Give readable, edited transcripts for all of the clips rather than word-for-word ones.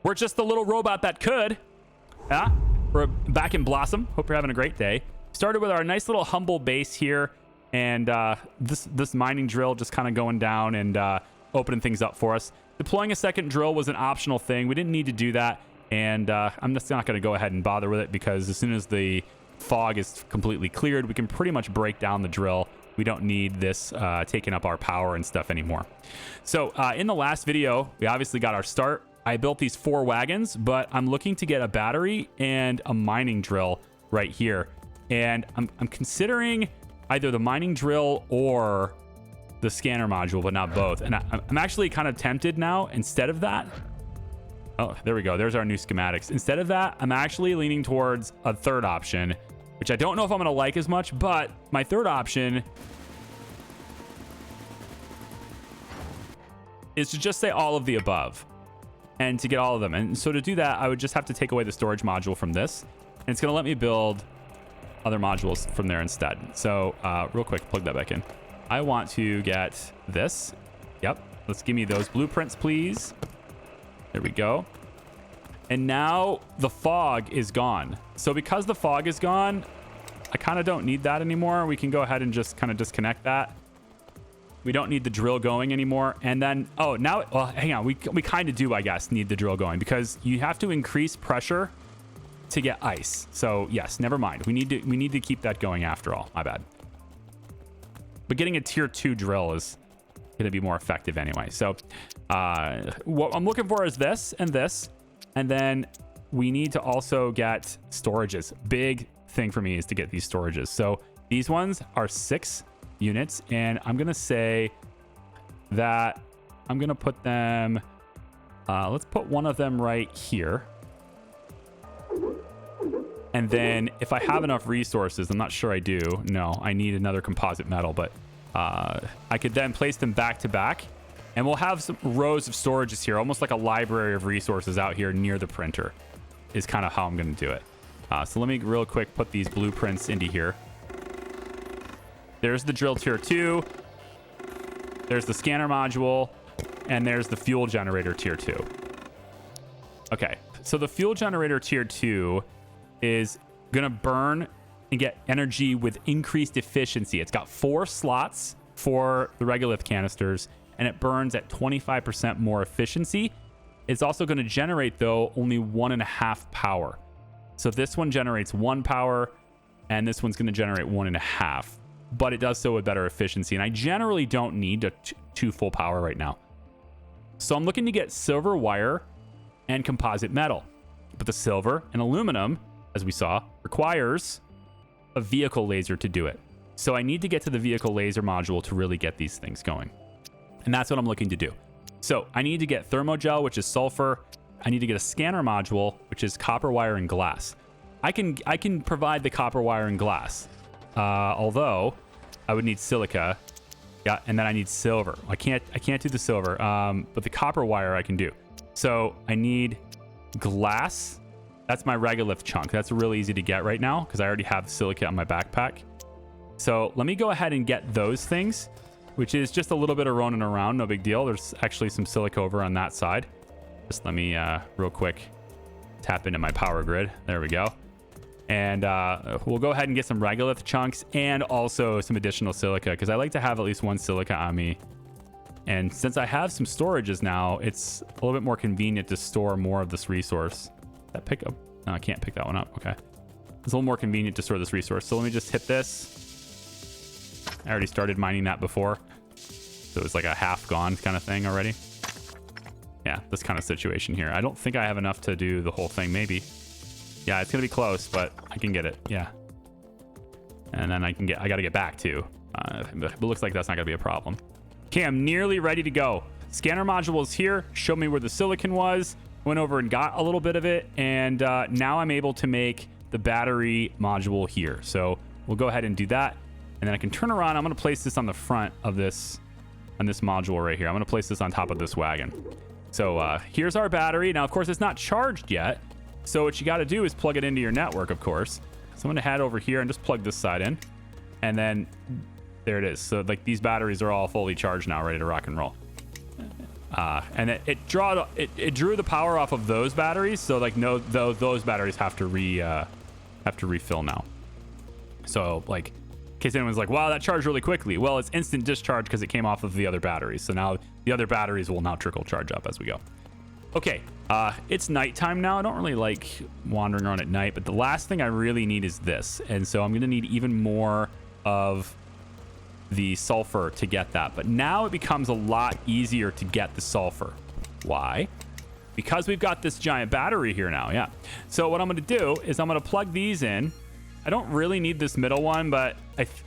We're just the little robot that could. Yeah, we're back in Blossom. Hope you're having a great day. Started with our nice little humble base here, and this mining drill just kind of going down and opening things up for us. Deploying a second drill was an optional thing. We didn't need to do that, and I'm just not going to go ahead and bother with it because as soon as the fog is completely cleared, we can pretty much break down the drill. We don't need this taking up our power and stuff anymore. So in the last video, we obviously got our start. I built these 4 wagons, but I'm looking to get a battery and a mining drill right here. And I'm considering either the mining drill or the scanner module, but not both. And I'm actually kind of tempted now. Instead of that, oh, there we go. There's our new schematics. Instead of that, I'm actually leaning towards a third option, which I don't know if I'm going to like as much, but my third option is to just say all of the above and to get all of them. And so to do that, I would just have to take away the storage module from this, and it's going to let me build other modules from there instead. So real quick, plug that back in. I want to get this. Yep. Let's give me those blueprints, please. There we go. And now the fog is gone. So because the fog is gone, I kind of don't need that anymore. We can go ahead and just kind of disconnect that. We don't need the drill going anymore. And then, oh, now, well, hang on. We kind of do, I guess, need the drill going because you have to increase pressure to get ice. So yes, never mind. We need to keep that going after all. My bad. But getting a tier 2 drill is going to be more effective anyway. So what I'm looking for is this. And then we need to also get storages. Big thing for me is to get these storages. So these ones are 6 units, and I'm gonna say that I'm gonna put them let's put one of them right here, and then if I have enough resources, I'm not sure I do. No, I need another composite metal, but I could then place them back to back, and we'll have some rows of storages here, almost like a library of resources out here near the printer is kind of how I'm gonna do it. So let me real quick put these blueprints into here. There's the drill tier 2. There's the scanner module. And there's the fuel generator tier 2. Okay, so the fuel generator tier 2 is going to burn and get energy with increased efficiency. It's got 4 slots for the regolith canisters, and it burns at 25% more efficiency. It's also going to generate, though, only 1.5 power. So this one generates 1 power, and this one's going to generate 1.5. But it does so with better efficiency. And I generally don't need 2 full power right now. So I'm looking to get silver wire and composite metal. But the silver and aluminum, as we saw, requires a vehicle laser to do it. So I need to get to the vehicle laser module to really get these things going. And that's what I'm looking to do. So I need to get thermogel, which is sulfur. I need to get a scanner module, which is copper wire and glass. I can provide the copper wire and glass. Although I would need silica, yeah, and then I need silver. I can't do the silver, but the copper wire I can do. So I need glass. That's my regolith chunk. That's really easy to get right now because I already have silica on my backpack. So let me go ahead and get those things, which is just a little bit of running around. No big deal. There's actually some silica over on that side. Just let me real quick tap into my power grid. There we go. And we'll go ahead and get some regolith chunks and also some additional silica because I like to have at least 1 silica on me. And since I have some storages now, it's a little bit more convenient to store more of this resource. That pick up? No, I can't pick that one up. Okay. It's a little more convenient to store this resource. So let me just hit this. I already started mining that before. So it's like a half gone kind of thing already. Yeah, this kind of situation here. I don't think I have enough to do the whole thing, maybe. Yeah, it's going to be close, but I can get it. Yeah. And then I got to get back too. It looks like that's not going to be a problem. Okay, I'm nearly ready to go. Scanner module is here. Show me where the silicon was. Went over and got a little bit of it. And now I'm able to make the battery module here. So we'll go ahead and do that. And then I can turn around. I'm going to place this on the front of this, on this module right here. I'm going to place this on top of this wagon. So here's our battery. Now, of course, it's not charged yet. So what you got to do is plug it into your network, of course. So I'm going to head over here and just plug this side in. And then there it is. So like these batteries are all fully charged now, ready to rock and roll. And it drew the power off of those batteries. So like those batteries have to refill now. So like, in case anyone's like, wow, that charged really quickly. Well, it's instant discharge because it came off of the other batteries. So now the other batteries will now trickle charge up as we go. Okay, it's nighttime now. I don't really like wandering around at night, but the last thing I really need is this. And so I'm going to need even more of the sulfur to get that. But now it becomes a lot easier to get the sulfur. Why? Because we've got this giant battery here now, yeah. So what I'm going to do is I'm going to plug these in. I don't really need this middle one, but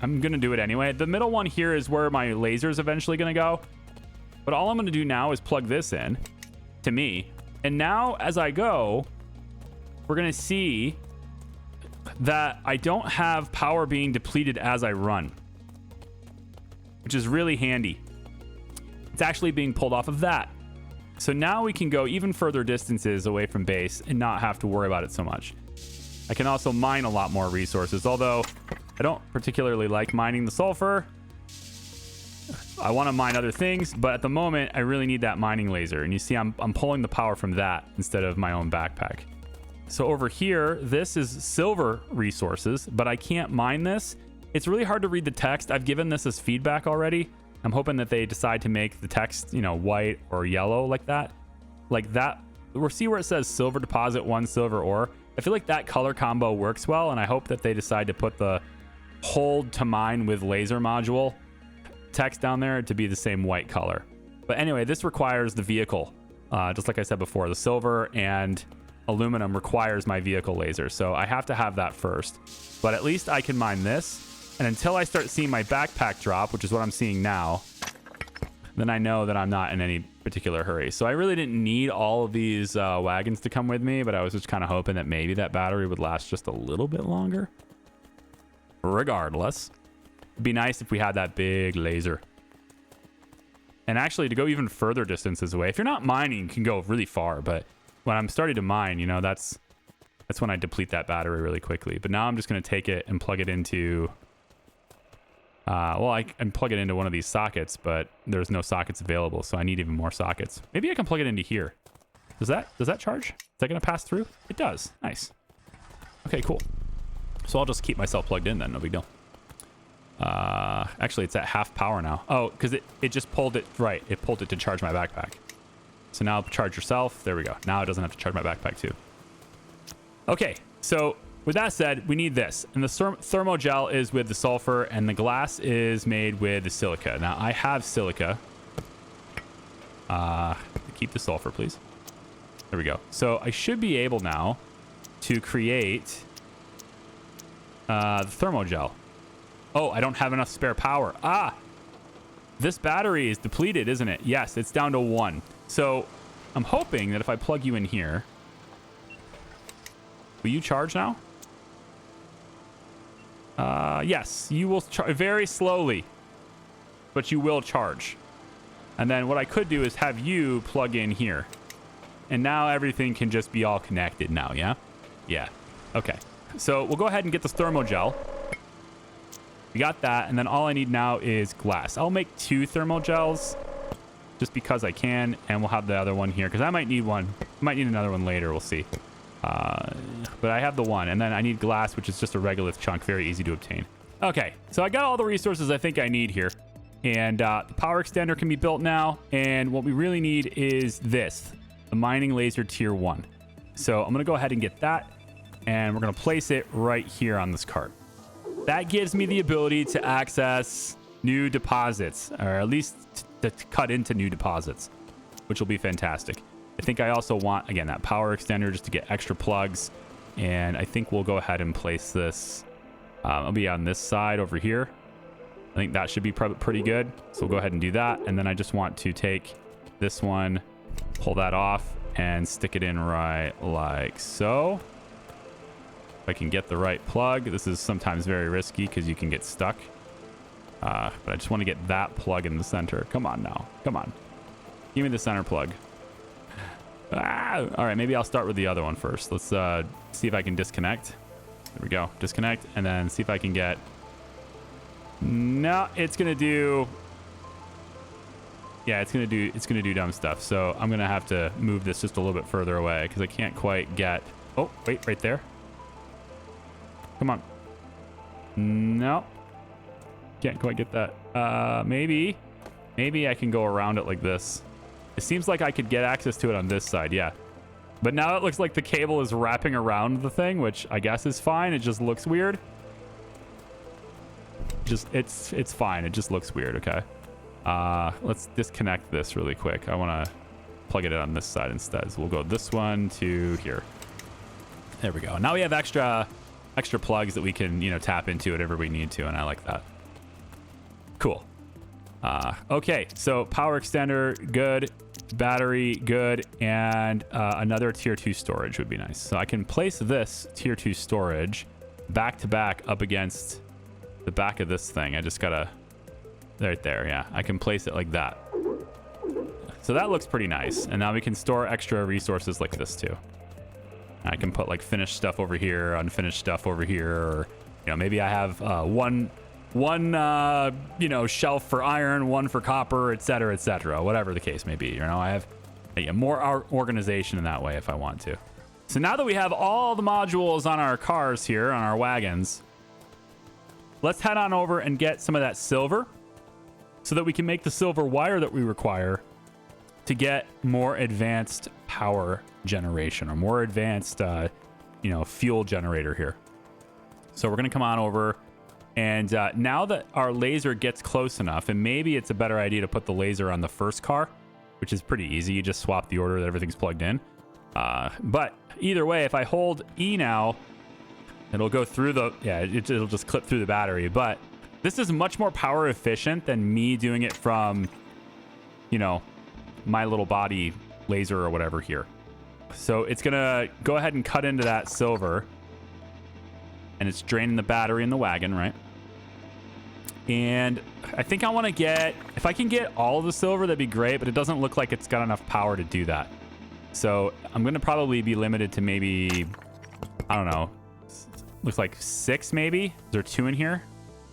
I'm going to do it anyway. The middle one here is where my laser is eventually going to go. But all I'm going to do now is plug this in to me. And now as I go, we're going to see that I don't have power being depleted as I run, which is really handy. It's actually being pulled off of that. So now we can go even further distances away from base and not have to worry about it so much. I can also mine a lot more resources, although I don't particularly like mining the sulfur. I want to mine other things, but at the moment, I really need that mining laser. And you see, I'm pulling the power from that instead of my own backpack. So over here, this is silver resources, but I can't mine this. It's really hard to read the text. I've given this as feedback already. I'm hoping that they decide to make the text, white or yellow like that. Like that. We'll see where it says silver deposit, 1 silver ore. I feel like that color combo works well, and I hope that they decide to put the hold to mine with laser module text down there to be the same white color. But anyway, this requires the vehicle. Just like I said before, the silver and aluminum requires my vehicle laser. So I have to have that first. But at least I can mine this. And until I start seeing my backpack drop, which is what I'm seeing now, then I know that I'm not in any particular hurry. So I really didn't need all of these wagons to come with me, but I was just kind of hoping that maybe that battery would last just a little bit longer. Regardless, it'd be nice if we had that big laser. And actually, to go even further distances away, if you're not mining, you can go really far. But when I'm starting to mine, that's when I deplete that battery really quickly. But now I'm just going to take it and plug it into... I can plug it into one of these sockets, but there's no sockets available, so I need even more sockets. Maybe I can plug it into here. Does that charge? Is that going to pass through? It does. Nice. Okay, cool. So I'll just keep myself plugged in then. No big deal. Actually, it's at half power now. Oh, because it just pulled it. Right. It pulled it to charge my backpack. So now charge yourself. There we go. Now it doesn't have to charge my backpack too. Okay. So with that said, we need this. And the thermogel is with the sulfur, and the glass is made with the silica. Now, I have silica. Keep the sulfur, please. There we go. So I should be able now to create the thermogel. Oh, I don't have enough spare power. This battery is depleted, isn't it? Yes, it's down to 1. So I'm hoping that if I plug you in here, will you charge now? Yes, you will charge very slowly, but you will charge. And then what I could do is have you plug in here. And now everything can just be all connected now, yeah? Yeah. Okay. So we'll go ahead and get this thermogel. We got that, and then all I need now is glass. I'll make 2 thermogels just because I can, and we'll have the other one here because I might need one. I might need another one later. We'll see. But I have the one, and then I need glass, which is just a regolith chunk, very easy to obtain. Okay, so I got all the resources I think I need here, and the power extender can be built now, and what we really need is this, the mining laser tier 1. So I'm going to go ahead and get that, and we're going to place it right here on this cart. That gives me the ability to access new deposits, or at least to cut into new deposits, which will be fantastic. I think I also want, again, that power extender just to get extra plugs. And I think we'll go ahead and place this. I'll be on this side over here. I think that should be pretty good. So we'll go ahead and do that. And then I just want to take this one, pull that off, and stick it in right like so. If I can get the right plug. This is sometimes very risky because you can get stuck. But I just want to get that plug in the center. Come on now. Come on. Give me the center plug. All right, maybe I'll start with the other one first. Let's see if I can disconnect. There we go. Disconnect, and then see if I can get... No, it's going to do... Yeah, it's gonna do dumb stuff. So I'm gonna have to move this just a little bit further away because I can't quite get. Oh, wait, right there. Come on. No, can't quite get that. Maybe I can go around it like this. It seems like I could get access to it on this side. Yeah, but now it looks like the cable is wrapping around the thing, which I guess is fine. It just looks weird. It's fine. It just looks weird. Okay. Let's disconnect this really quick. I want to plug it in on this side instead. So we'll go this one to here. There we go. Now we have extra plugs that we can, tap into whatever we need to, and I like that. Cool. Okay, so power extender, good. Battery, good. And another tier 2 storage would be nice. So I can place this tier 2 storage back to back up against the back of this thing. I just gotta... Right there, yeah. I can place it like that. So that looks pretty nice. And now we can store extra resources like this too. I can put like finished stuff over here, unfinished stuff over here, or maybe I have one shelf for iron, one for copper, etc., whatever the case may be. I have more organization in that way if I want to. So now that we have all the modules on our cars here, on our wagons, let's head on over and get some of that silver so that we can make the silver wire that we require to get more advanced power generation or more advanced, fuel generator here. So we're going to come on over, and now that our laser gets close enough, and maybe it's a better idea to put the laser on the first car, which is pretty easy. You just swap the order that everything's plugged in. But either way, if I hold E now, it'll go through it'll just clip through the battery. But this is much more power efficient than me doing it from, my little body laser or whatever here. So it's going to go ahead and cut into that silver. And it's draining the battery in the wagon, right? And I think I want to get... If I can get all of the silver, that'd be great. But it doesn't look like it's got enough power to do that. So I'm going to probably be limited to maybe... I don't know. Looks like 6 maybe? Is there 2 in here?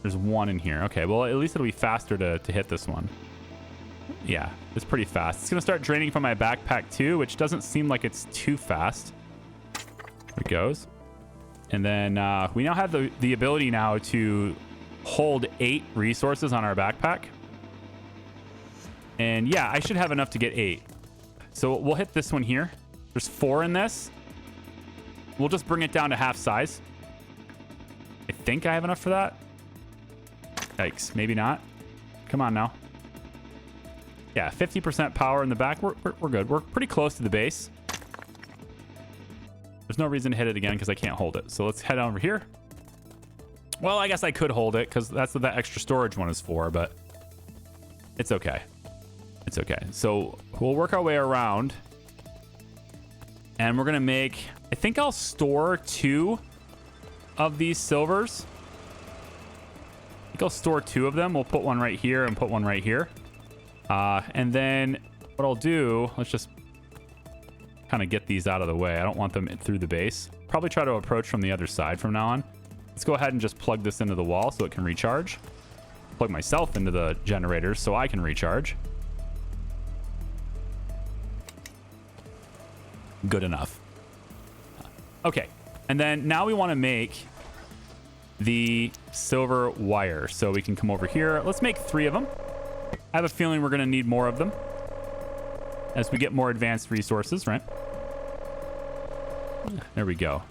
There's 1 in here. Okay, well, at least it'll be faster to hit this one. Yeah, it's pretty fast. It's going to start draining from my backpack too, which doesn't seem like it's too fast. There it goes. And then we now have the ability now to hold 8 resources on our backpack. And yeah, I should have enough to get 8. So we'll hit this one here. There's 4 in this. We'll just bring it down to half size. I think I have enough for that. Yikes, maybe not. Come on now. Yeah, 50% power in the back. We're good. We're pretty close to the base. There's no reason to hit it again because I can't hold it. So let's head over here. Well, I guess I could hold it because that's what that extra storage one is for, but it's okay. It's okay. So we'll work our way around. And we're going to make... I think I'll store 2 of these silvers. I think I'll store 2 of them. We'll put one right here and put one right here. And then what I'll do, let's just kind of get these out of the way. I don't want them through the base. Probably try to approach from the other side from now on. Let's go ahead and just plug this into the wall so it can recharge. Plug myself into the generators so I can recharge. Good enough. Okay. And then now we want to make the silver wire. So we can come over here. Let's make 3 of them. I have a feeling we're going to need more of them as we get more advanced resources, right? There we go.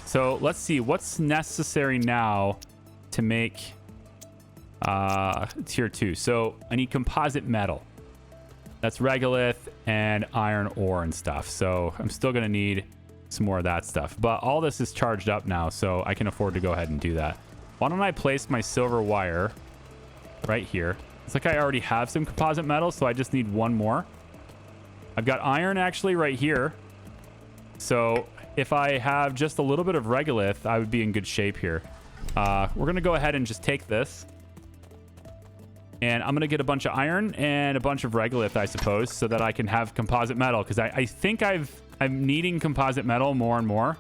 So let's see what's necessary now to make tier 2. So I need composite metal. That's regolith and iron ore and stuff. So I'm still going to need some more of that stuff. But all this is charged up now, so I can afford to go ahead and do that. Why don't I place my silver wire right here? It's like I already have some composite metal, so I just need 1 more. I've got iron actually right here. So if I have just a little bit of regolith, I would be in good shape here. We're going to go ahead and just take this. And I'm going to get a bunch of iron and a bunch of regolith, I suppose, so that I can have composite metal. Because I think I'm needing composite metal more and more.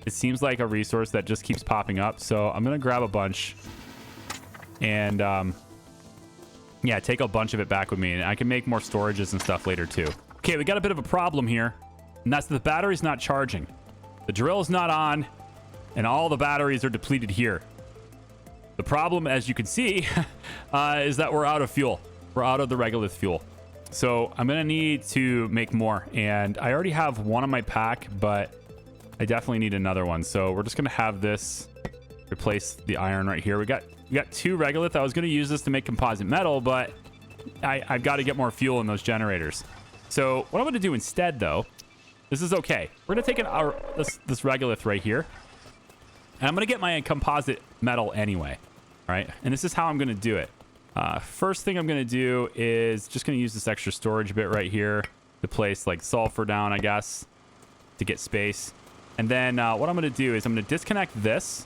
It seems like a resource that just keeps popping up. So I'm going to grab a bunch. And Yeah, take a bunch of it back with me, and I can make more storages and stuff later too. Okay, we got a bit of a problem here, and that's the battery's not charging. The drill's not on, and all the batteries are depleted here. The problem, as you can see, is that we're out of fuel. We're out of the regolith fuel. So I'm gonna need to make more, and I already have one on my pack, but I definitely need another one. So we're just gonna have this replace the iron right here. We got 2 regolith. I was gonna use this to make composite metal, but I've got to get more fuel in those generators. So what I'm gonna do instead, though, this is okay. We're gonna take this regolith right here, and I'm gonna get my composite metal anyway. All right, and this is how I'm gonna do it. First thing I'm gonna do is just gonna use this extra storage bit right here to place like sulfur down, I guess, to get space. And then what I'm gonna do is I'm gonna disconnect this,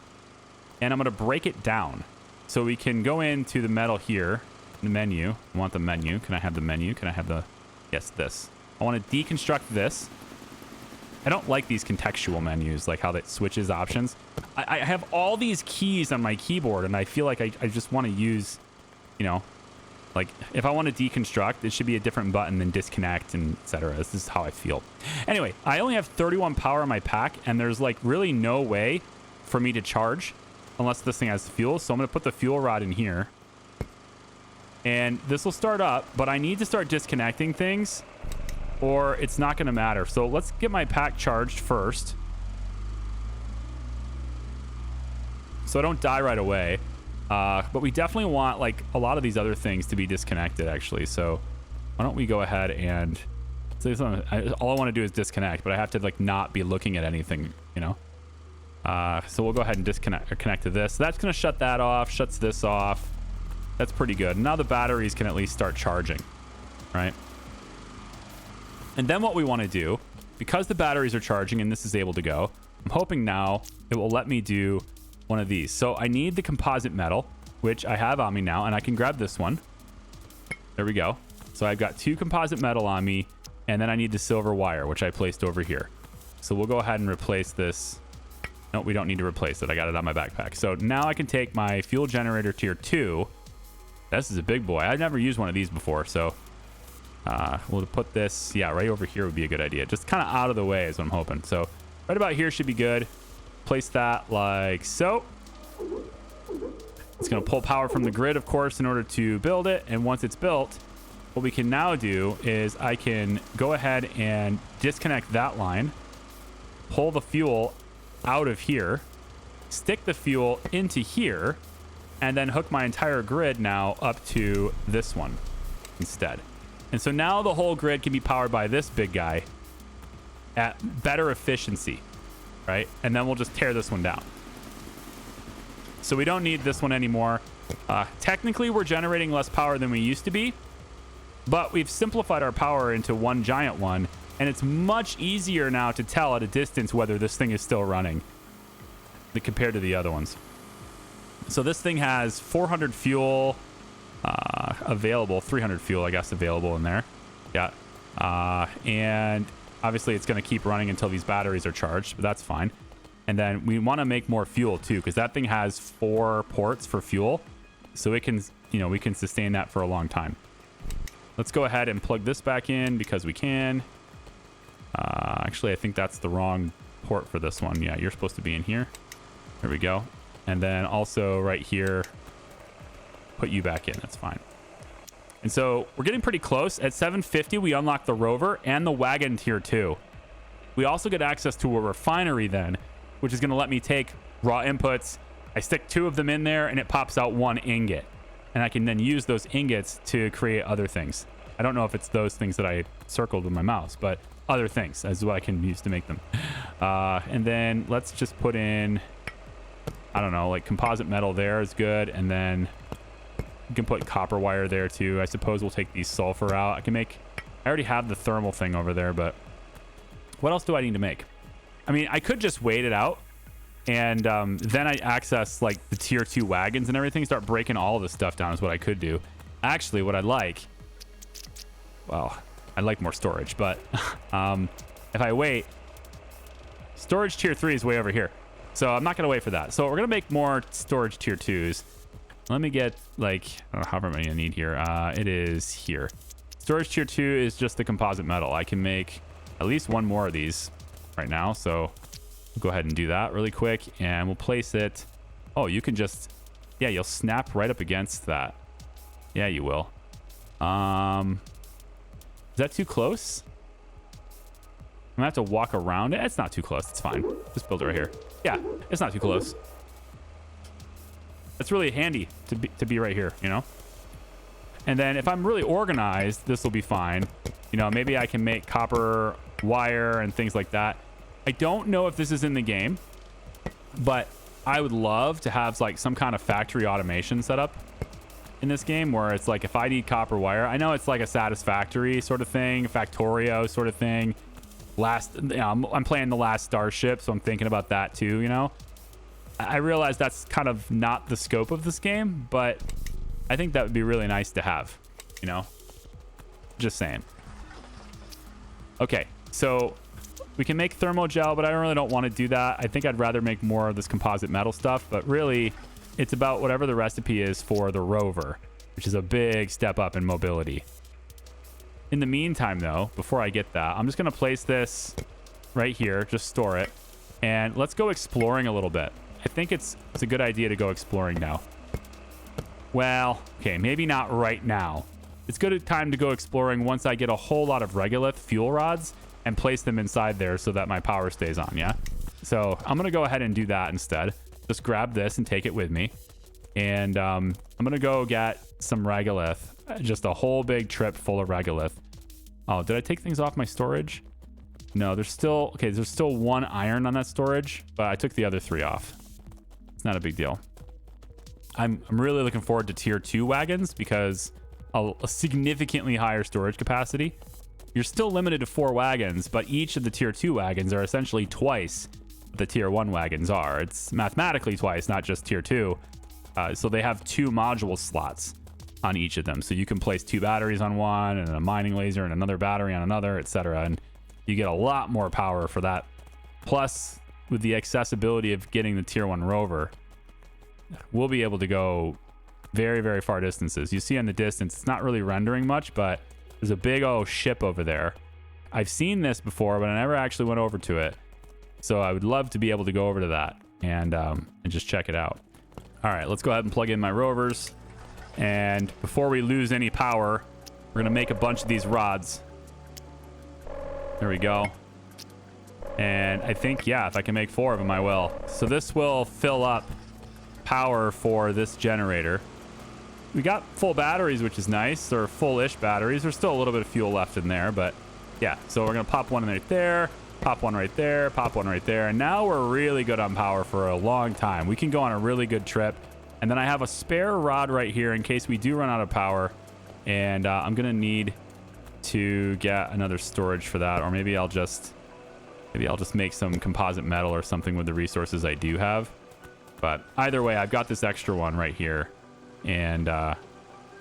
and I'm gonna break it down so we can go into the metal here, the menu. I want the menu. Can I have the menu? Can I have the, yes, this. I want to deconstruct this. I don't like these contextual menus, like how that switches options. I have all these keys on my keyboard, and I feel like I just want to use, you know, like if I want to deconstruct, it should be a different button than disconnect and etc. This is how I feel. Anyway, I only have 31 power in my pack, and there's like really no way for me to charge unless this thing has fuel. So I'm going to put the fuel rod in here, and this will start up, but I need to start disconnecting things or it's not going to matter. So let's get my pack charged first so I don't die right away. But we definitely want like a lot of these other things to be disconnected actually. So why don't we go ahead and all I want to do is disconnect, but I have to like not be looking at anything, you know? So we'll go ahead and disconnect or connect to this. So that's going to shut that off, shuts this off. That's pretty good. Now the batteries can at least start charging, right? And then what we want to do, because the batteries are charging and this is able to go, I'm hoping now it will let me do one of these. So I need the composite metal, which I have on me now, and I can grab this one. There we go. So I've got 2 composite metal on me, and then I need the silver wire, which I placed over here. So we'll go ahead and replace this. No, we don't need to replace it. I got it on my backpack. So now I can take my fuel generator tier 2. This is a big boy. I've never used one of these before, so we'll put this, yeah, right over here would be a good idea. Just kind of out of the way is what I'm hoping. So right about here should be good. Place that like so. It's going to pull power from the grid, of course, in order to build it. And once it's built, what we can now do is I can go ahead and disconnect that line, pull the fuel out of here, stick the fuel into here, and then hook my entire grid now up to this one instead. And so now the whole grid can be powered by this big guy at better efficiency, right? And then we'll just tear this one down. So we don't need this one anymore. Technically, we're generating less power than we used to be, but we've simplified our power into one giant one, and it's much easier now to tell at a distance whether this thing is still running compared to the other ones. So this thing has 400 fuel available, 300 fuel, I guess, available in there. Yeah. And obviously it's going to keep running until these batteries are charged, but that's fine. And then we want to make more fuel too, because that thing has 4 ports for fuel. So it can, you know, we can sustain that for a long time. Let's go ahead and plug this back in because we can. Actually, I think that's the wrong port for this one. Yeah, you're supposed to be in here. There we go. And then also right here, put you back in. That's fine. And so we're getting pretty close. At 750, we unlock the Rover and the wagon tier 2. We also get access to a refinery then, which is going to let me take raw inputs. I stick 2 of them in there and it pops out 1 ingot. And I can then use those ingots to create other things. I don't know if it's those things that I circled with my mouse, but other things is what I can use to make them. And then let's just put in, I don't know, like composite metal there is good. And then you can put copper wire there too. I suppose we'll take these sulfur out. I already have the thermal thing over there, but what else do I need to make? I mean, I could just wait it out and then I access like the tier 2 wagons and everything, start breaking all of this stuff down is what I could do. Actually, what I'd like, well, I'd like more storage, but if I wait, storage tier 3 is way over here. So I'm not going to wait for that. So we're going to make more storage tier 2s. Let me get like, I don't know however many I need here. It is here. Storage tier 2 is just the composite metal. I can make at least one more of these right now. So we'll go ahead and do that really quick, and we'll place it. Oh, you can just, yeah, you'll snap right up against that. Yeah, you will. Is that too close? I'm gonna have to walk around it. It's not too close. It's fine. Just build it right here. Yeah, it's not too close. It's really handy to be right here, you know? And then if I'm really organized, this will be fine. You know, maybe I can make copper wire and things like that. I don't know if this is in the game, but I would love to have like some kind of factory automation set up in this game where it's like, if I need copper wire, I know it's like a Satisfactory sort of thing, Factorio sort of thing. I'm playing the last Starship, so I'm thinking about that too, you know? I realize that's kind of not the scope of this game, but I think that would be really nice to have, you know? Just saying. Okay, so we can make thermogel, but I really don't want to do that. I think I'd rather make more of this composite metal stuff, but really it's about whatever the recipe is for the Rover, which is a big step up in mobility. In the meantime, though, before I get that, I'm just going to place this right here, just store it, and let's go exploring a little bit. I think it's a good idea to go exploring now. Well, okay, maybe not right now. It's good time to go exploring once I get a whole lot of regolith fuel rods and place them inside there so that my power stays on, yeah? So I'm going to go ahead and do that instead. Just grab this and take it with me. And I'm going to go get some regolith. Just a whole big trip full of regolith. Oh, did I take things off my storage? No, there's still... Okay, there's still one iron on that storage, but I took the other 3 off. It's not a big deal. I'm really looking forward to tier 2 wagons because a significantly higher storage capacity. You're still limited to 4 wagons, but each of the tier 2 wagons are essentially twice the tier 1 wagons are. It's mathematically twice, not just tier 2. So they have 2 module slots on each of them. So you can place 2 batteries on one and a mining laser and another battery on another, etc. And you get a lot more power for that. Plus, with the accessibility of getting the tier 1 Rover, we'll be able to go very, very far distances. You see in the distance, it's not really rendering much, but there's a big old ship over there. I've seen this before, but I never actually went over to it. So I would love to be able to go over to that and just check it out. All right, let's go ahead and plug in my rovers. And before we lose any power, we're going to make a bunch of these rods. There we go. And I think, yeah, if I can make 4 of them, I will. So this will fill up power for this generator. We got full batteries, which is nice, or full-ish batteries. There's still a little bit of fuel left in there, but yeah. So we're going to pop one right there, pop one right there, pop one right there. And now we're really good on power for a long time. We can go on a really good trip. And then I have a spare rod right here in case we do run out of power. And I'm going to need to get another storage for that. Or maybe I'll just make some composite metal or something with the resources I do have. But either way, I've got this extra one right here. And I'll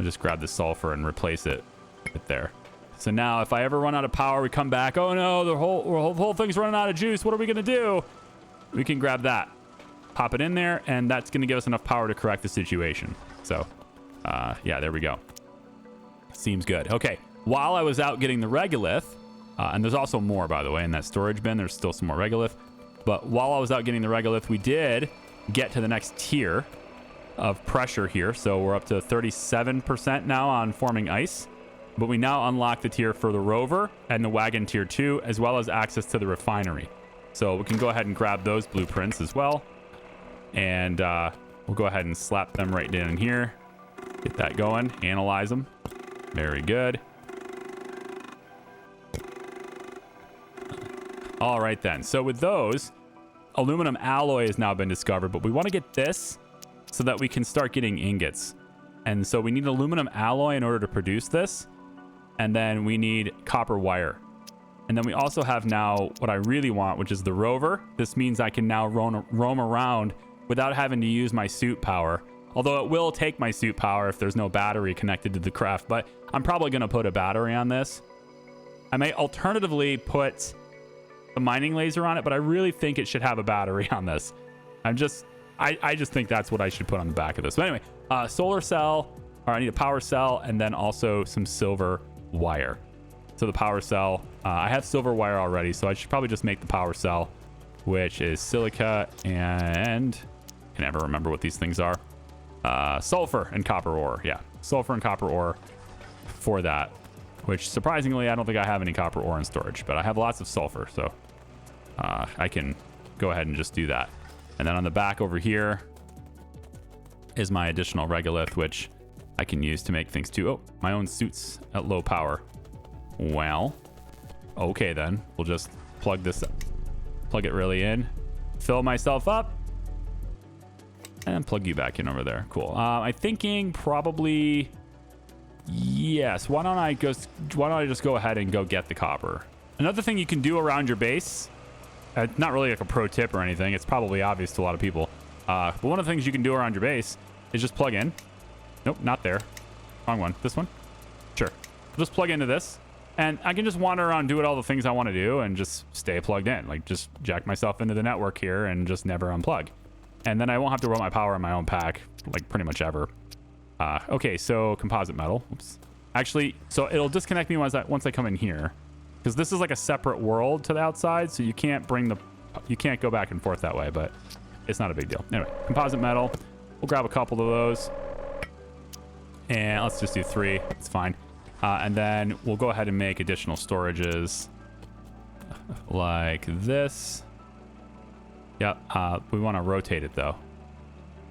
just grab the sulfur and replace it right there. So now if I ever run out of power, we come back. Oh no, the whole thing's running out of juice. What are we going to do? We can grab that. Pop it in there, and that's going to give us enough power to correct the situation. So, yeah, there we go. Seems good. Okay, while I was out getting the regolith, and there's also more, by the way, in that storage bin. There's still some more regolith. But while I was out getting the regolith, we did get to the next tier of pressure here. So we're up to 37% now on forming ice. But we now unlock the tier for the Rover and the wagon tier 2, as well as access to the refinery. So we can go ahead and grab those blueprints as well. And we'll go ahead and slap them right down in here. Get that going. Analyze them. Very good. All right, then. So with those, aluminum alloy has now been discovered. But we want to get this so that we can start getting ingots. And so we need aluminum alloy in order to produce this. And then we need copper wire. And then we also have now what I really want, which is the Rover. This means I can now roam around without having to use my suit power. Although it will take my suit power if there's no battery connected to the craft. But I'm probably going to put a battery on this. I may alternatively put a mining laser on it, but I really think it should have a battery on this. I just think that's what I should put on the back of this. But anyway, solar cell, or I need a power cell, and then also some silver wire. So the power cell, I have silver wire already, so I should probably just make the power cell, which is silica and I can never remember what these things are. Sulfur and copper ore. Yeah, sulfur and copper ore for that, which surprisingly, I don't think I have any copper ore in storage, but I have lots of sulfur, so I can go ahead and just do that. And then on the back over here is my additional regolith, which I can use to make things too. Oh, my own suits at low power. Well, okay then. We'll just plug this up. Plug it really in. Fill myself up. And plug you back in over there. Cool. I'm thinking probably... Yes. Why don't I just go ahead and go get the copper? Another thing you can do around your base... not really like a pro tip or anything. It's probably obvious to a lot of people. But one of the things you can do around your base is just plug in. Nope, not there. Wrong one. This one? Sure. Just plug into this. And I can just wander around doing all the things I want to do and just stay plugged in. Like, just jack myself into the network here and just never unplug. And then I won't have to run my power in my own pack, like, pretty much ever. Okay, so composite metal. Oops. Actually, so it'll disconnect me once I come in here. Because this is like a separate world to the outside, so you can't go back and forth that way, but it's not a big deal. Anyway, composite metal. We'll grab a couple of those. And let's just do 3. It's fine. And then we'll go ahead and make additional storages like this. Yep. We want to rotate it though.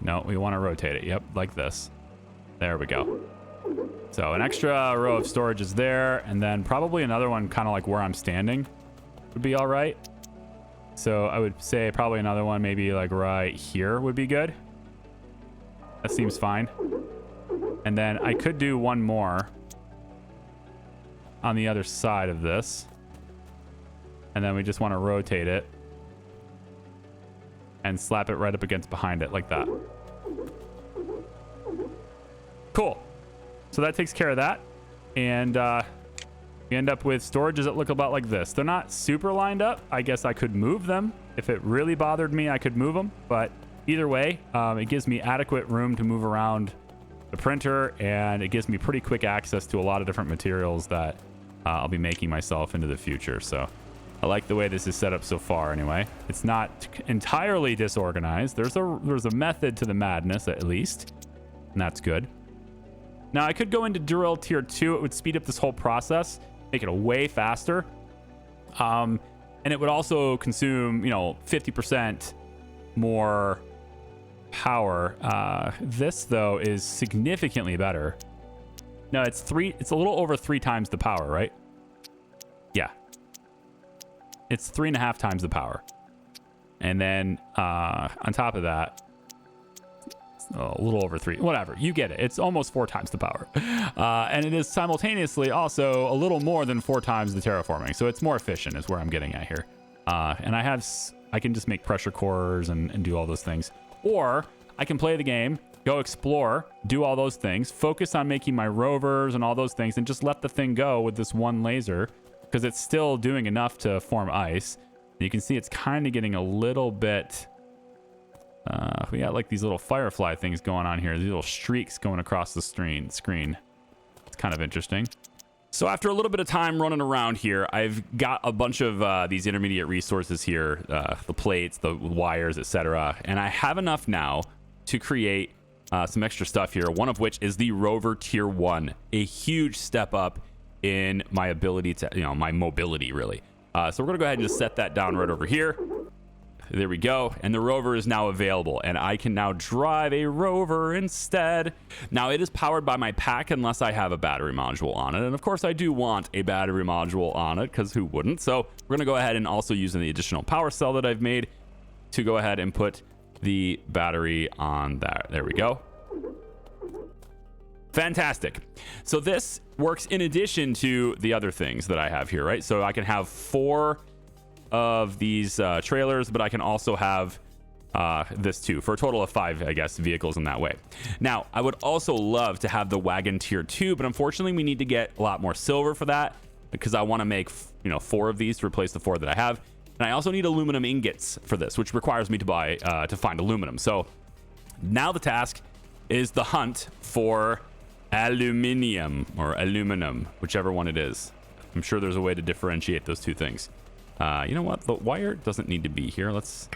No, we want to rotate it. Yep. Like this. There we go. So an extra row of storage is there. And then probably another one kind of like where I'm standing would be all right. So I would say probably another one maybe like right here would be good. That seems fine. And then I could do one more on the other side of this. And then we just want to rotate it and slap it right up against behind it like that. Cool. So that takes care of that. And we end up with storages that look about like this. They're not super lined up. I guess I could move them. If it really bothered me, I could move them. But either way, it gives me adequate room to move around the printer, and it gives me pretty quick access to a lot of different materials that I'll be making myself into the future. So I like the way this is set up so far anyway. It's not entirely disorganized. There's a method to the madness at least, and that's good. Now I could go into drill tier 2. It would speed up this whole process, make it way faster. And it would also consume, 50% more power. This though is significantly better. No, it's a little over 3 times the power, right? Yeah. It's 3.5 times the power. And then on top of that, a little over 3, whatever, you get it. It's almost 4 times the power. And it is simultaneously also a little more than 4 times the terraforming. So it's more efficient is where I'm getting at here. And I can just make pressure cores and do all those things. Or I can play the game, go explore, do all those things, focus on making my rovers and all those things, and just let the thing go with this one laser, because it's still doing enough to form ice. And you can see it's kind of getting a little bit... we got like these little firefly things going on here, these little streaks going across the screen. It's kind of interesting. So after a little bit of time running around here, I've got a bunch of these intermediate resources here, the plates, the wires, etc. And I have enough now to create some extra stuff here, one of which is the Rover Tier 1, a huge step up in my ability to, my mobility, really. So we're going to go ahead and just set that down right over here. There we go. And the Rover is now available, and I can now drive a Rover instead. Now, it is powered by my pack unless I have a battery module on it. And of course, I do want a battery module on it, because who wouldn't? So we're going to go ahead and also use the additional power cell that I've made to go ahead and put the battery on that. There we go. Fantastic. So this works in addition to the other things that I have here, right? So I can have 4 of these trailers, but I can also have this too, for a total of 5, I guess, vehicles in that way. Now, I would also love to have the wagon tier 2, but unfortunately we need to get a lot more silver for that, because I want to make 4 of these to replace the 4 that I have. And I also need aluminum ingots for this, which requires me to buy to find aluminum. So now the task is the hunt for aluminium or aluminum, whichever one it is. I'm sure there's a way to differentiate those two things. You know what? The wire doesn't need to be here. Let's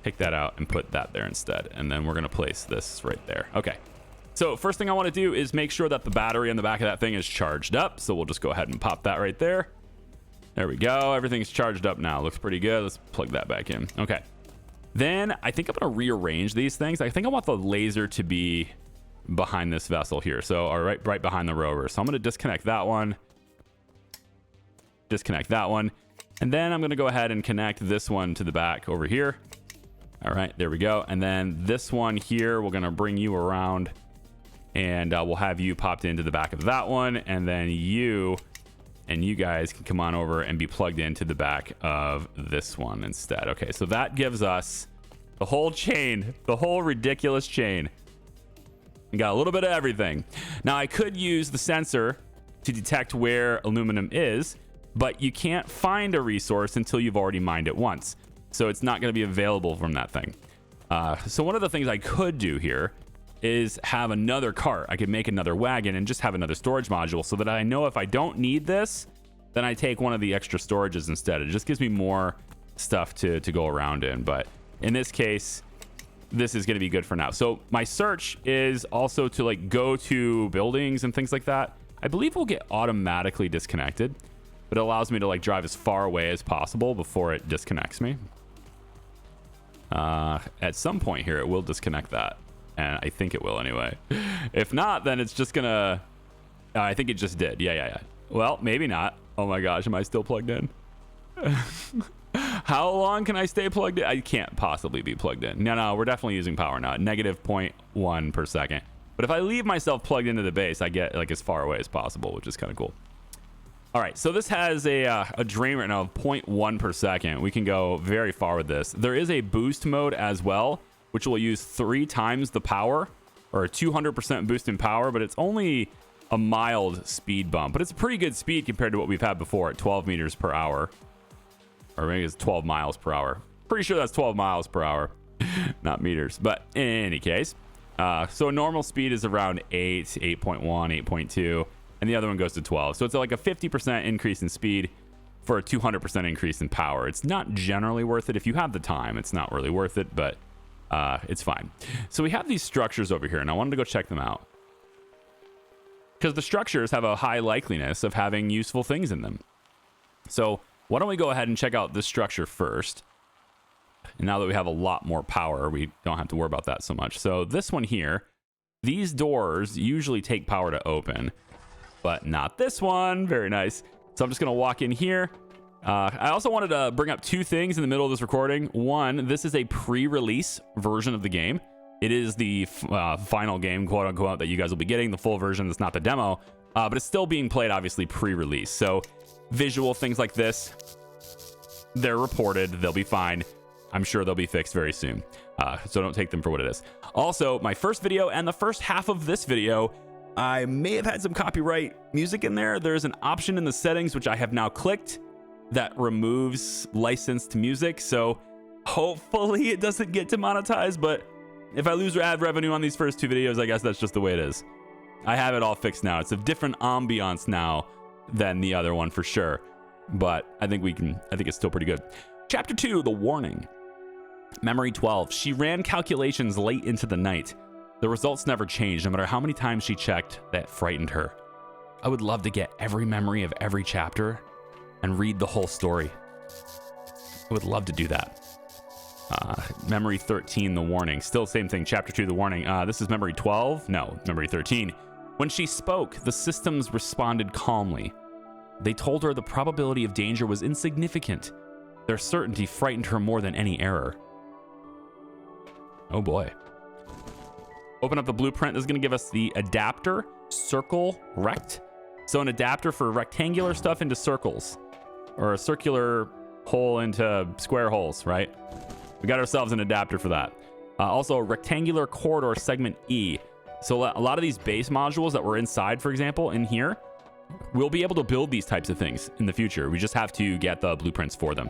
take that out and put that there instead. And then we're going to place this right there. Okay. So first thing I want to do is make sure that the battery on the back of that thing is charged up. So we'll just go ahead and pop that right there. There we go. Everything's charged up now. Looks pretty good. Let's plug that back in. Okay. Then I think I'm going to rearrange these things. I think I want the laser to be behind this vessel here. So right behind the rover. So I'm going to disconnect that one. Disconnect that one. And then I'm going to go ahead and connect this one to the back over here. All right, there we go. And then this one here, we're going to bring you around and we'll have you popped into the back of that one. And then you guys can come on over and be plugged into the back of this one instead. Okay, so that gives us the whole chain, the whole ridiculous chain. We got a little bit of everything. Now I could use the sensor to detect where aluminum is, but you can't find a resource until you've already mined it once. So it's not going to be available from that thing. So one of the things I could do here is have another cart. I could make another wagon and just have another storage module so that I know if I don't need this, then I take one of the extra storages instead. It just gives me more stuff to go around in. But in this case, this is going to be good for now. So my search is also to like go to buildings and things like that. I believe we'll get automatically disconnected, but it allows me to like drive as far away as possible before it disconnects me. At some point here, it will disconnect that. And I think it will anyway. If not, then it's just gonna... I think it just did. Yeah. Well, maybe not. Oh my gosh, am I still plugged in? How long can I stay plugged in? I can't possibly be plugged in. No, we're definitely using power now. Negative 0.1 per second. But if I leave myself plugged into the base, I get like as far away as possible, which is kind of cool. All right, so this has a drain right now of 0.1 per second. We can go very far with this. There is a boost mode as well, which will use 3 times the power, or a 200% boost in power, but it's only a mild speed bump. But it's a pretty good speed compared to what we've had before at 12 meters per hour. Or maybe it's 12 miles per hour. Pretty sure that's 12 miles per hour, not meters. But in any case, so a normal speed is around 8, 8.1, 8.2. And the other one goes to 12. So it's like a 50% increase in speed for a 200% increase in power. It's not generally worth it. If you have the time, it's not really worth it, but it's fine. So we have these structures over here, and I wanted to go check them out. Because the structures have a high likeliness of having useful things in them. So why don't we go ahead and check out this structure first. And now that we have a lot more power, we don't have to worry about that so much. So this one here, these doors usually take power to open, but not this one. Very nice. So I'm just going to walk in here. I also wanted to bring up 2 things in the middle of this recording. One, this is a pre-release version of the game. It is the final game, quote unquote, that you guys will be getting. The full version is not the demo, but it's still being played, obviously, pre-release. So visual things like this, they're reported. They'll be fine. I'm sure they'll be fixed very soon. So don't take them for what it is. Also, my first video and the first half of this video, I may have had some copyright music in there. There's an option in the settings, which I have now clicked, that removes licensed music. So hopefully it doesn't get demonetized. But if I lose ad revenue on these first 2 videos, I guess that's just the way it is. I have it all fixed now. It's a different ambiance now than the other one for sure. But I think it's still pretty good. Chapter 2, The Warning. Memory 12. She ran calculations late into the night. The results never changed, no matter how many times she checked. That frightened her. I would love to get every memory of every chapter and read the whole story. I would love to do that. Memory 13, The Warning. Still same thing. Chapter 2, The Warning. This is Memory 12? No, Memory 13. When she spoke, the systems responded calmly. They told her the probability of danger was insignificant. Their certainty frightened her more than any error. Oh boy. Open up the blueprint. This is going to give us the adapter, circle, rect. So an adapter for rectangular stuff into circles, or a circular hole into square holes, right? We got ourselves an adapter for that. Also, a rectangular corridor segment E. So a lot of these base modules that were inside, for example, in here, we'll be able to build these types of things in the future. We just have to get the blueprints for them.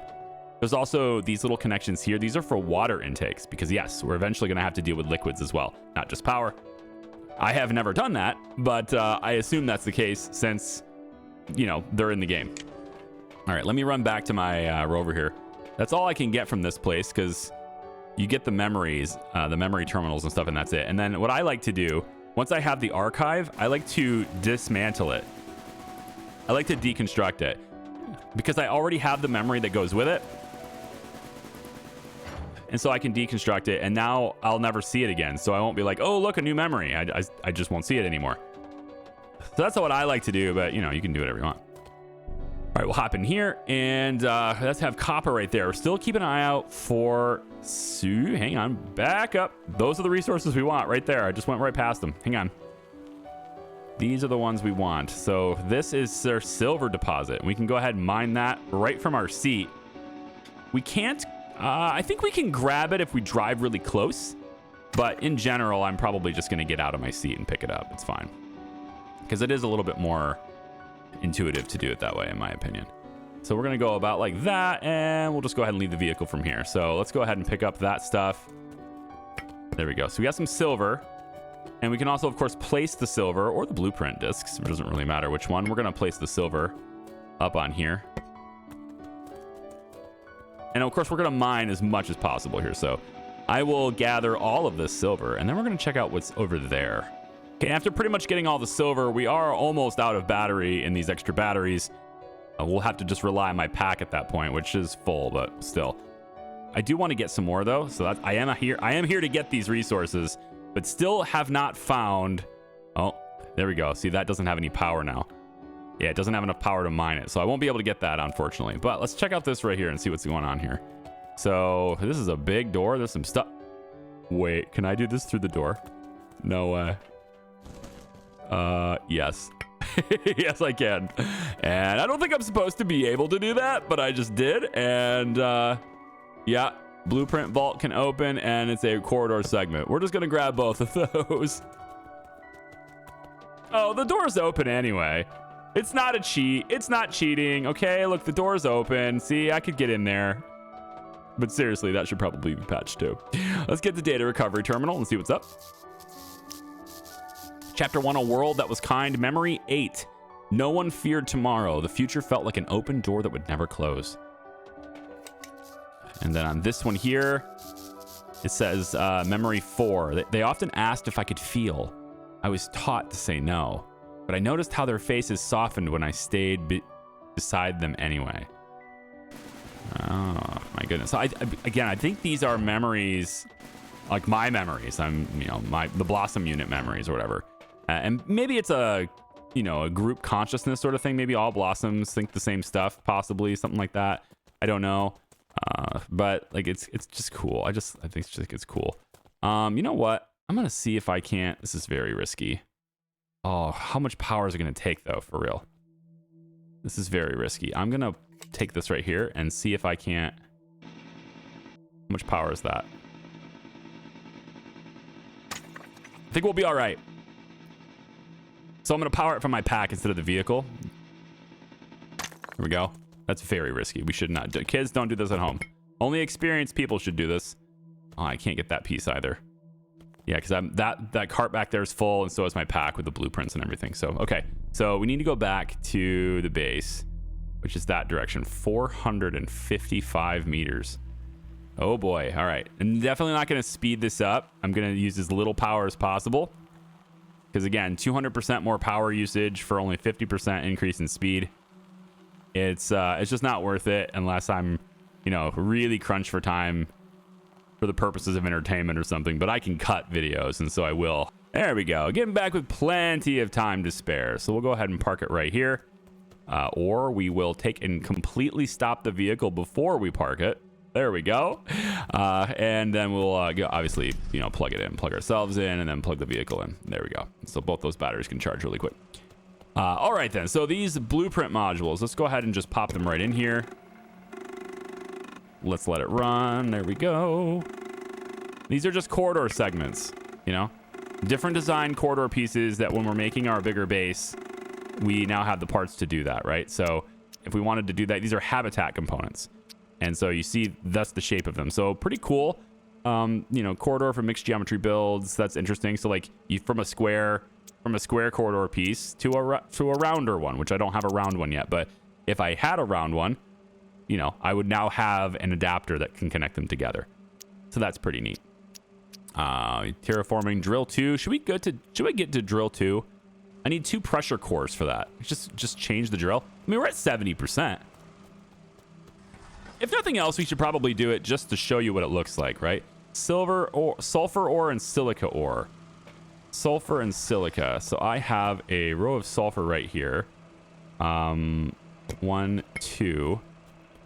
There's also these little connections here. These are for water intakes because, yes, we're eventually going to have to deal with liquids as well, not just power. I have never done that, but I assume that's the case since, you know, they're in the game. All right, let me run back to my rover here. That's all I can get from this place because you get the memories, the memory terminals and stuff, and that's it. And then what I like to do, once I have the archive, I like to dismantle it. I like to deconstruct it because I already have the memory that goes with it. And so I can deconstruct it, and now I'll never see it again. So I won't be like, oh, look, a new memory. I just won't see it anymore. So that's what I like to do, but, you know, you can do whatever you want. All right, we'll hop in here, and let's have copper right there. We're still keeping an eye out for Sue. Hang on, back up. Those are the resources we want right there. I just went right past them. Hang on. These are the ones we want. So this is their silver deposit. We can go ahead and mine that right from our seat. We can't... I think we can grab it if we drive really close, but in general, I'm probably just going to get out of my seat and pick it up. It's fine because it is a little bit more intuitive to do it that way, in my opinion. So we're going to go about like that, and we'll just go ahead and leave the vehicle from here. So let's go ahead and pick up that stuff. There we go. So we got some silver, and we can also, of course, place the silver or the blueprint discs. It doesn't really matter which one. We're going to place the silver up on here. And of course, we're going to mine as much as possible here. So I will gather all of this silver, and then we're going to check out what's over there. Okay, after pretty much getting all the silver, we are almost out of battery in these extra batteries. We'll have to just rely on my pack at that point, which is full, but still. I do want to get some more, though. So I am here to get these resources, but still have not found... Oh, there we go. See, that doesn't have any power now. Yeah, it doesn't have enough power to mine it, so I won't be able to get that, unfortunately. But let's check out this right here and see what's going on here. So this is a big door. There's some stuff. Wait, can I do this through the door? No way. Yes. Yes, I can. And I don't think I'm supposed to be able to do that, but I just did. And yeah, blueprint vault can open, and it's a corridor segment. We're just going to grab both of those. Oh, the door's open anyway. It's not a cheat. It's not cheating. Okay, look, the door's open. See, I could get in there. But seriously, that should probably be patched too. Let's get the data recovery terminal and see what's up. Chapter 1, a world that was kind. Memory 8. No one feared tomorrow. The future felt like an open door that would never close. And then on this one here, it says memory 4. They often asked if I could feel. I was taught to say no. But I noticed how their faces softened when I stayed beside them anyway. Oh, my goodness. So again, I think these are memories, like my memories. The Blossom unit memories or whatever. And maybe it's a group consciousness sort of thing. Maybe all Blossoms think the same stuff, possibly something like that. I don't know. But like, it's just cool. I think it's cool. You know what? I'm going to see if I can't. This is very risky. Oh, how much power is it going to take, though, for real? This is very risky. I'm going to take this right here and see if I can't... How much power is that? I think we'll be all right. So I'm going to power it from my pack instead of the vehicle. Here we go. That's very risky. We should not do... Kids, don't do this at home. Only experienced people should do this. Oh, I can't get that piece either. Yeah, because that cart back there is full, and so is my pack with the blueprints and everything. So, okay. So we need to go back to the base, which is that direction. 455 meters. Oh, boy. All right. I'm definitely not going to speed this up. I'm going to use as little power as possible. Because, again, 200% more power usage for only 50% increase in speed. It's just not worth it unless I'm, really crunched for time for the purposes of entertainment or something, but I can cut videos, and so I will. There we go. Getting back with plenty of time to spare. So we'll go ahead and park it right here. Or we will take and completely stop the vehicle before we park it. There we go. And then we'll go, obviously, plug it in, plug ourselves in, and then plug the vehicle in. There we go. So both those batteries can charge really quick. All right, then. So these blueprint modules, let's go ahead and just pop them right in here. Let's let it run. There we go. These are just corridor segments, different design corridor pieces that when we're making our bigger base, we now have the parts to do that, right? So if we wanted to do that, these are habitat components. And so you see that's the shape of them. So pretty cool. corridor for mixed geometry builds. That's interesting. So like from a square corridor piece to a rounder one, which I don't have a round one yet. But if I had a round one, I would now have an adapter that can connect them together. So that's pretty neat. Terraforming drill 2. Should we get to drill 2? I need 2 pressure cores for that. Just change the drill. I mean, we're at 70%. If nothing else, we should probably do it just to show you what it looks like, right? Sulfur ore and silica ore. Sulfur and silica. So I have a row of sulfur right here. 1, 2,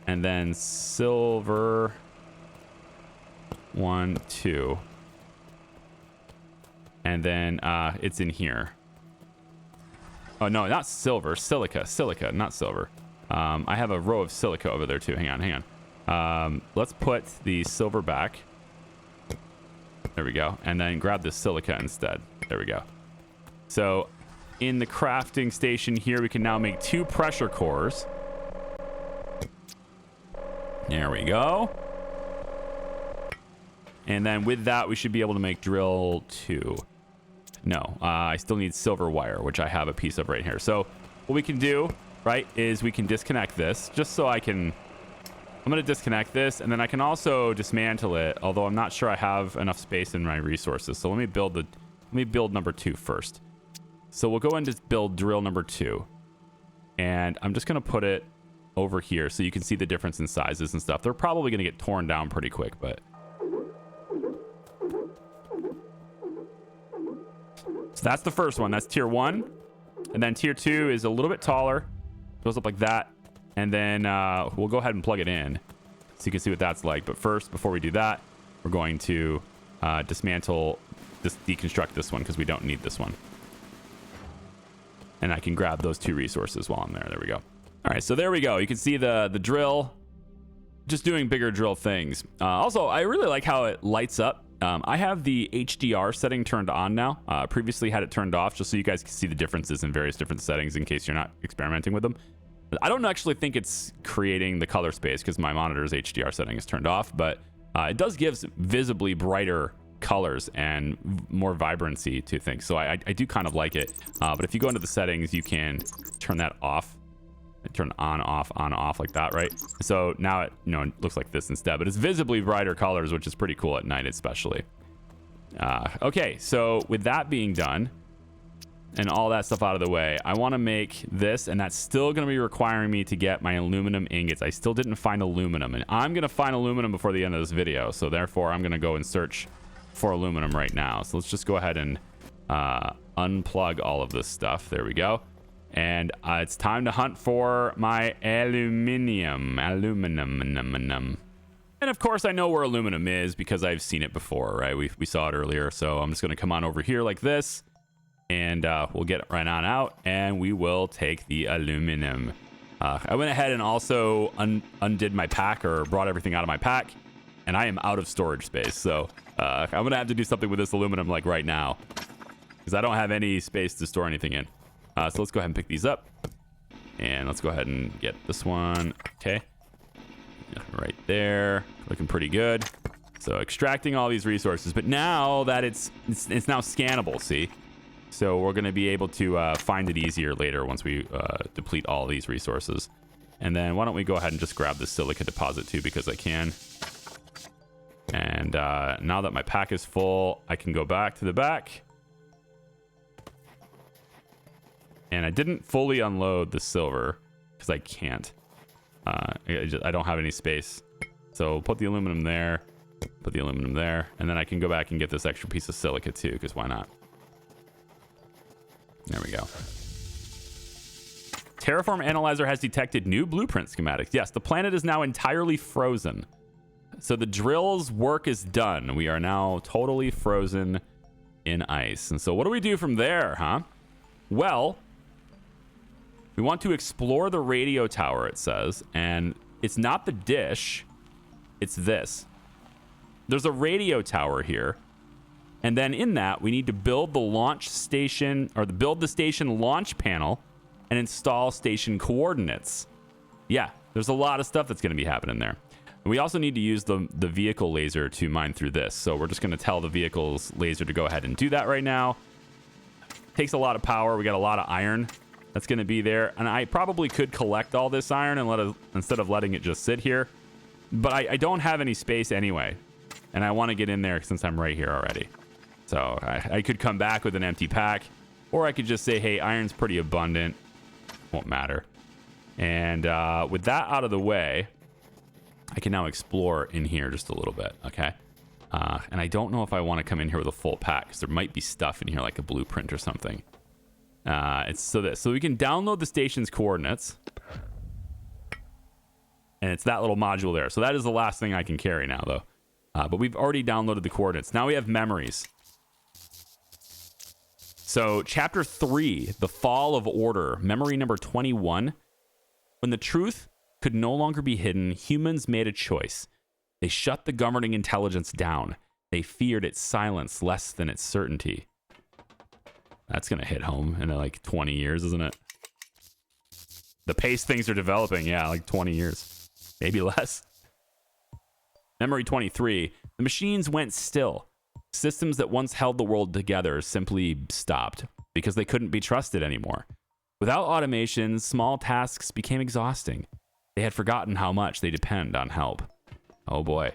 and then silver. 1, 2, and then it's in here. Oh no, not silver, silica, not silver. I have a row of silica over there too. Hang on. Let's put the silver back. There we go. And then grab the silica instead. There we go. So in the crafting station here, we can now make 2 pressure cores. There we go. And then with that, we should be able to make drill 2. No, I still need silver wire, which I have a piece of right here. So what we can do, right, is we can disconnect this just so I'm going to disconnect this, and then I can also dismantle it, although I'm not sure I have enough space in my resources. So let me build number 2 first. So we'll go and just build drill number 2. And I'm just going to put it over here so you can see the difference in sizes and stuff. They're probably going to get torn down pretty quick, but... So that's the first one. That's tier 1. And then tier 2 is a little bit taller. Goes up like that. And then we'll go ahead and plug it in so you can see what that's like. But first, before we do that, we're going to deconstruct this one because we don't need this one. And I can grab those 2 resources while I'm there. There we go. All right, so there we go. You can see the drill just doing bigger drill things. Also, I really like how it lights up. I have the HDR setting turned on now. Previously had it turned off just so you guys can see the differences in various different settings in case you're not experimenting with them. I don't actually think it's creating the color space because my monitor's HDR setting is turned off, but it does give visibly brighter colors and more vibrancy to things. So I do kind of like it. But if you go into the settings, you can turn that off. Turn on, off like that, right? So now it looks like this instead, but it's visibly brighter colors, which is pretty cool at night especially. Okay, so with that being done and all that stuff out of the way, I want to make this, and that's still going to be requiring me to get my aluminum ingots. I still didn't find aluminum, and I'm going to find aluminum before the end of this video, so therefore I'm going to go and search for aluminum right now. So let's just go ahead and unplug all of this stuff. There we go. And it's time to hunt for my aluminum. And of course, I know where aluminum is because I've seen it before, right? We saw it earlier. So I'm just going to come on over here like this. And we'll get it right on out. And we will take the aluminum. I went ahead and also undid my pack, or brought everything out of my pack. And I am out of storage space. So I'm going to have to do something with this aluminum like right now, because I don't have any space to store anything in. So let's go ahead and pick these up, and let's go ahead and get this one. Okay, right there, looking pretty good. So extracting all these resources, but now that it's now scannable, see? So we're going to be able to find it easier later once we deplete all these resources. And then why don't we go ahead and just grab the silica deposit too, because I can. And now that my pack is full, I can go back to the back. And I didn't fully unload the silver because I can't. I don't have any space. So put the aluminum there, put the aluminum there, and then I can go back and get this extra piece of silica too, because why not? There we go. Terraform Analyzer has detected new blueprint schematics. Yes, the planet is now entirely frozen. So the drill's work is done. We are now totally frozen in ice. And so what do we do from there, huh? Well, we want to explore the radio tower, it says, and it's not the dish, it's this. There's a radio tower here, and then in that, we need to build the launch station, or build the station launch panel and install station coordinates. Yeah, there's a lot of stuff that's going to be happening there. We also need to use the vehicle laser to mine through this. So we're just going to tell the vehicle's laser to go ahead and do that right now. Takes a lot of power. We got a lot of iron that's going to be there. And I probably could collect all this iron and instead of letting it just sit here. But I don't have any space anyway. And I want to get in there since I'm right here already. So I could come back with an empty pack. Or I could just say, hey, iron's pretty abundant. Won't matter. And with that out of the way, I can now explore in here just a little bit, okay? And I don't know if I want to come in here with a full pack because there might be stuff in here like a blueprint or something. So we can download the station's coordinates. And it's that little module there. So that is the last thing I can carry now, though. But we've already downloaded the coordinates. Now we have memories. So chapter 3, the fall of order, memory number 21. When the truth could no longer be hidden, humans made a choice. They shut the governing intelligence down. They feared its silence less than its certainty. That's going to hit home in like 20 years, isn't it? The pace things are developing, yeah, like 20 years. Maybe less. Memory 23. The machines went still. Systems that once held the world together simply stopped because they couldn't be trusted anymore. Without automation, small tasks became exhausting. They had forgotten how much they depend on help. Oh boy.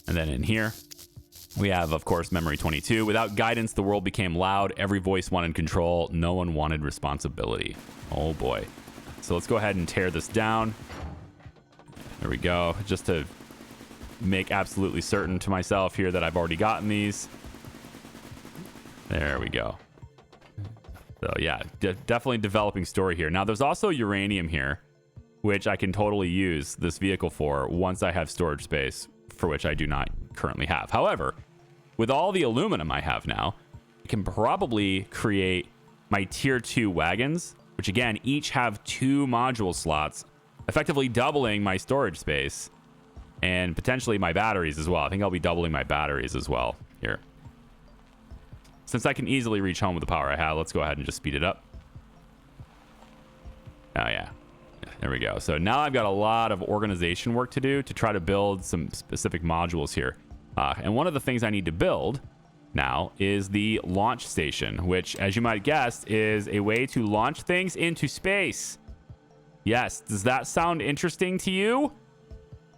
And then in here, we have, of course, memory 22. Without guidance, the world became loud. Every voice wanted control. No one wanted responsibility. Oh boy. So let's go ahead and tear this down. There we go. Just to make absolutely certain to myself here that I've already gotten these. There we go. So yeah, definitely developing story here. Now there's also uranium here, which I can totally use this vehicle for once I have storage space, for which I do not currently have. However, with all the aluminum I have now, I can probably create my tier 2 wagons, which again, each have 2 module slots, effectively doubling my storage space and potentially my batteries as well. I think I'll be doubling my batteries as well here. Since I can easily reach home with the power I have, let's go ahead and just speed it up. Oh, yeah. There we go. So now I've got a lot of organization work to do to try to build some specific modules here. And one of the things I need to build now is the launch station, which, as you might guess, is a way to launch things into space. Yes. Does that sound interesting to you?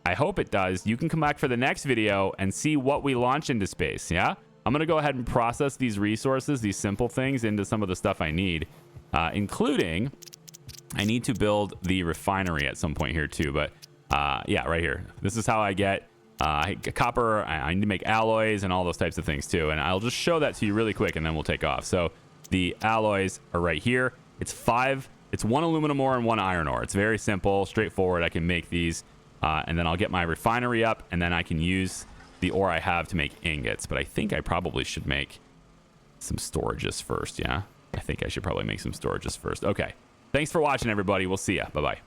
I hope it does. You can come back for the next video and see what we launch into space, yeah? I'm going to go ahead and process these resources, these simple things, into some of the stuff I need, including I need to build the refinery at some point here too. But yeah, right here. This is how I get copper. I need to make alloys and all those types of things too. And I'll just show that to you really quick and then we'll take off. So the alloys are right here. It's 1 aluminum ore and 1 iron ore. It's very simple, straightforward. I can make these and then I'll get my refinery up and then I can use the ore I have to make ingots. But I think I probably should make some storages first. Yeah, I think I should probably make some storages first. Okay. Thanks for watching, everybody. We'll see ya. Bye-bye.